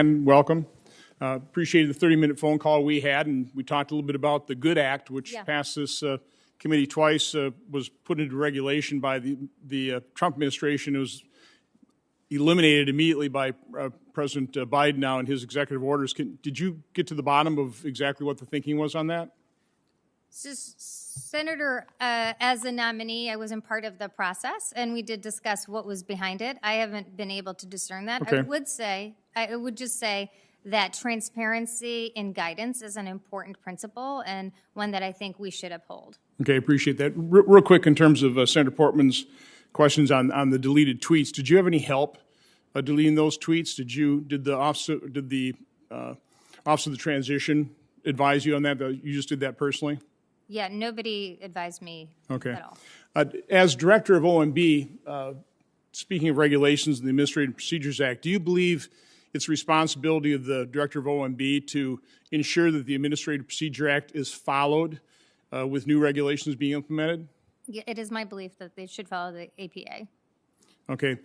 And welcome. Appreciated the 30-minute phone call we had, and we talked a little bit about the GOOD Act, which passed this committee twice, was put into regulation by the Trump administration. It was eliminated immediately by President Biden now in his executive orders. Did you get to the bottom of exactly what the thinking was on that? So, Senator, as a nominee, I wasn't part of the process, and we did discuss what was behind it. I haven't been able to discern that. Okay. I would just say that transparency in guidance is an important principle and one that I think we should uphold. Okay, appreciate that. Real quick, in terms of Senator Portman's questions on the deleted tweets, did you have any help deleting those tweets? Did the Office of the Transition advise you on that? You just did that personally? Yeah, nobody advised me at all. As director of OMB, speaking of regulations in the Administrative Procedures Act, do you believe it's the responsibility of the director of OMB to ensure that the Administrative Procedure Act is followed with new regulations being implemented? Yeah, it is my belief that they should follow the APA. Okay.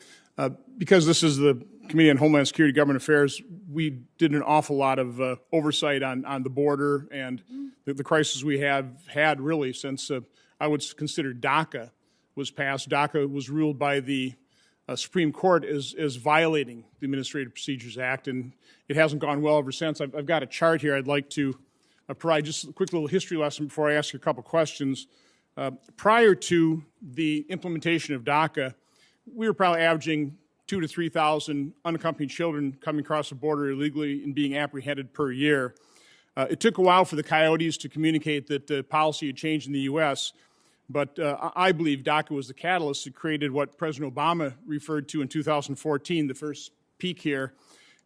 Because this is the Committee on Homeland Security and Government Affairs, we did an awful lot of oversight on the border and the crisis we have had really since I would consider DACA was passed. DACA was ruled by the Supreme Court as violating the Administrative Procedures Act, and it hasn't gone well ever since. I've got a chart here I'd like to provide just a quick little history lesson before I ask you a couple questions. Prior to the implementation of DACA, we were probably averaging 2,000 to 3,000 unaccompanied children coming across the border illegally and being apprehended per year. It took a while for the coyotes to communicate that the policy had changed in the U.S., but I believe DACA was the catalyst that created what President Obama referred to in 2014, the first peak here,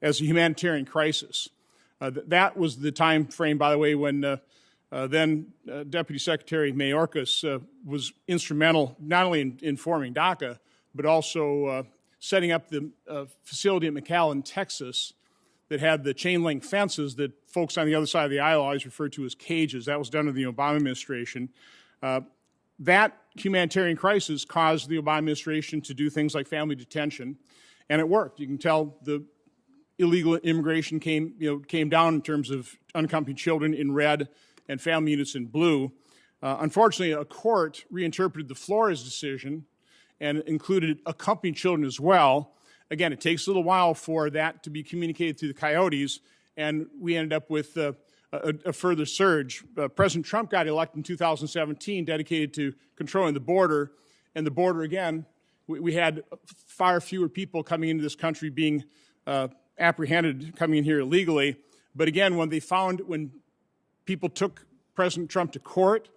as a humanitarian crisis. That was the time frame, by the way, when then Deputy Secretary Mayorkas was instrumental not only in forming DACA, but also setting up the facility at McAllen, Texas, that had the chain link fences that folks on the other side of the aisle always refer to as cages. That was done in the Obama administration. That humanitarian crisis caused the Obama administration to do things like family detention, and it worked. You can tell the illegal immigration came down in terms of unaccompanied children in red and family units in blue. Unfortunately, a court reinterpreted the Flores decision and included accompanied children as well. Again, it takes a little while for that to be communicated to the coyotes, and we ended up with a further surge. President Trump got elected in 2017, dedicated to controlling the border, and the border, again, we had far fewer people coming into this country being apprehended, coming in here illegally. But again, when people took President Trump to court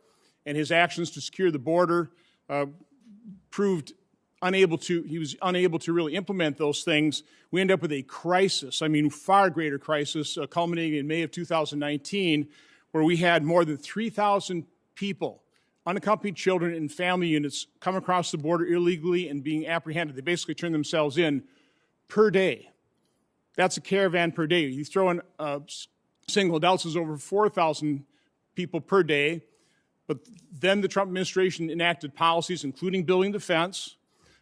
and his actions to secure the border proved he was unable to really implement those things, we end up with a crisis, far greater crisis, culminating in May of 2019, where we had more than 3,000 people, unaccompanied children and family units, come across the border illegally and being apprehended. They basically turned themselves in per day. That's a caravan per day. You throw in single adults, is over 4,000 people per day. But then the Trump administration enacted policies, including building the fence,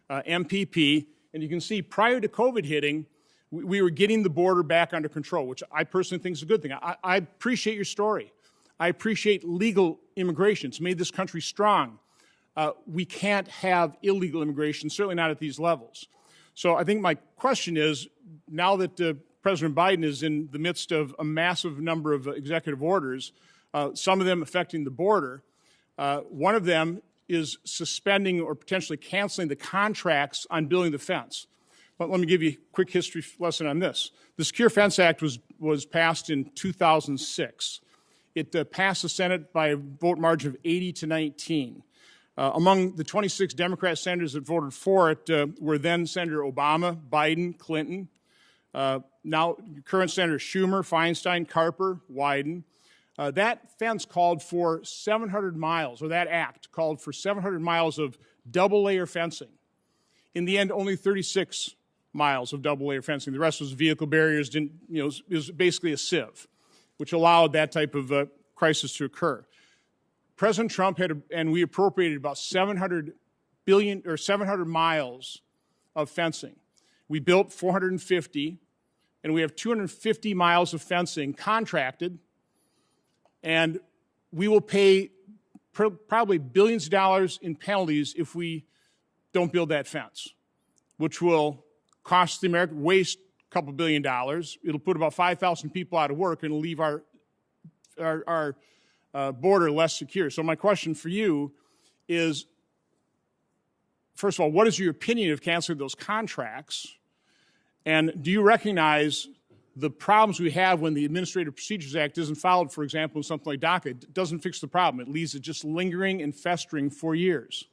MPP, and you can see prior to COVID hitting, we were getting the border back under control, which I personally think is a good thing. I appreciate your story. I appreciate legal immigration. It's made this country strong. We can't have illegal immigration, certainly not at these levels. So I think my question is, now that President Biden is in the midst of a massive number of executive orders, some of them affecting the border, one of them is suspending or potentially canceling the contracts on building the fence. But let me give you a quick history lesson on this. The Secure Fence Act was passed in 2006. It passed the Senate by a vote margin of 80 to 19. Among the 26 Democrat senators that voted for it were then Senator Obama, Biden, Clinton, now current Senator Schumer, Feinstein, Carper, Wyden. That fence called for 700 miles, or that act called for 700 miles of double-layer fencing. In the end, only 36 miles of double-layer fencing. The rest was vehicle barriers. It was basically a sieve, which allowed that type of crisis to occur. President Trump and we appropriated about 700 miles of fencing. We built 450. and we have 250 miles of fencing contracted, and we will pay probably billions of dollars in penalties if we don't build that fence, which will cost the American waste a couple $1 billion. It'll put about 5,000 people out of work and leave our border less secure. So my question for you is, first of all, what is your opinion of canceling those contracts? And do you recognize the problems we have when the Administrative Procedures Act isn't followed, for example, in something like DACA? It doesn't fix the problem. It leaves it just lingering and festering for years.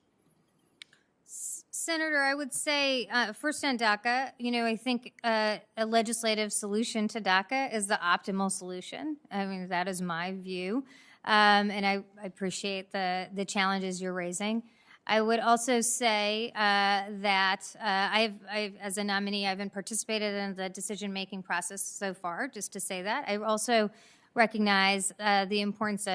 Senator, I would say, first on DACA, I think a legislative solution to DACA is the optimal solution. I mean, that is my view. And I appreciate the challenges you're raising. I would also say that as a nominee, I haven't participated in the decision-making process so far, just to say that. I also recognize the importance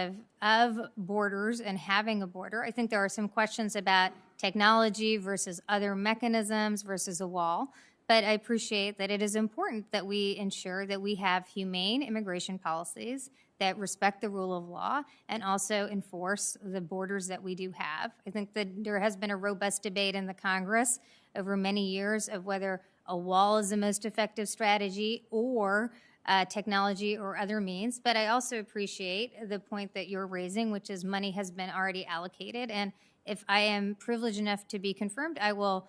of borders and having a border. I think there are some questions about technology versus other mechanisms versus a wall. But I appreciate that it is important that we ensure that we have humane immigration policies that respect the rule of law and also enforce the borders that we do have. I think that there has been a robust debate in the Congress over many years of whether a wall is the most effective strategy or technology or other means. But I also appreciate the point that you're raising, which is money has been already allocated. And if I am privileged enough to be confirmed, I will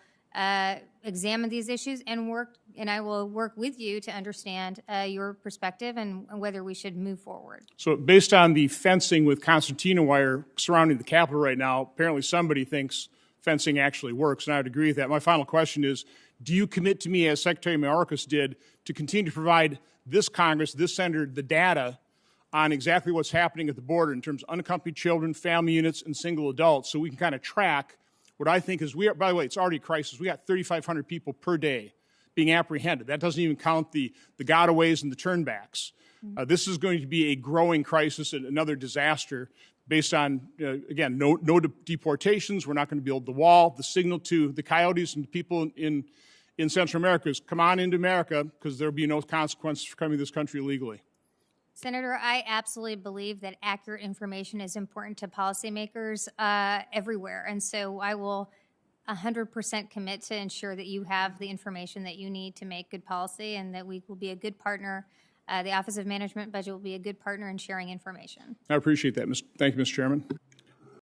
examine these issues and I will work with you to understand your perspective and whether we should move forward. So based on the fencing with concertina wire surrounding the Capitol right now, apparently somebody thinks fencing actually works, and I would agree with that. My final question is, do you commit to me, as Secretary Mayorkas did, to continue to provide this Congress, this Senator, the data on exactly what's happening at the border in terms of unaccompanied children, family units, and single adults, so we can kind of track what I think is, by the way, it's already a crisis. We got 3,500 people per day being apprehended. That doesn't even count the gotaways and the turnbacks. This is going to be a growing crisis and another disaster based on, again, no deportations. We're not going to build the wall. The signal to the coyotes and the people in Central America is, come on into America, because there will be no consequences for coming to this country illegally. Senator, I absolutely believe that accurate information is important to policymakers everywhere. And so I will 100% commit to ensure that you have the information that you need to make good policy and that we will be a good partner. The Office of Management Budget will be a good partner in sharing information. I appreciate that. Thank you, Mr. Chairman.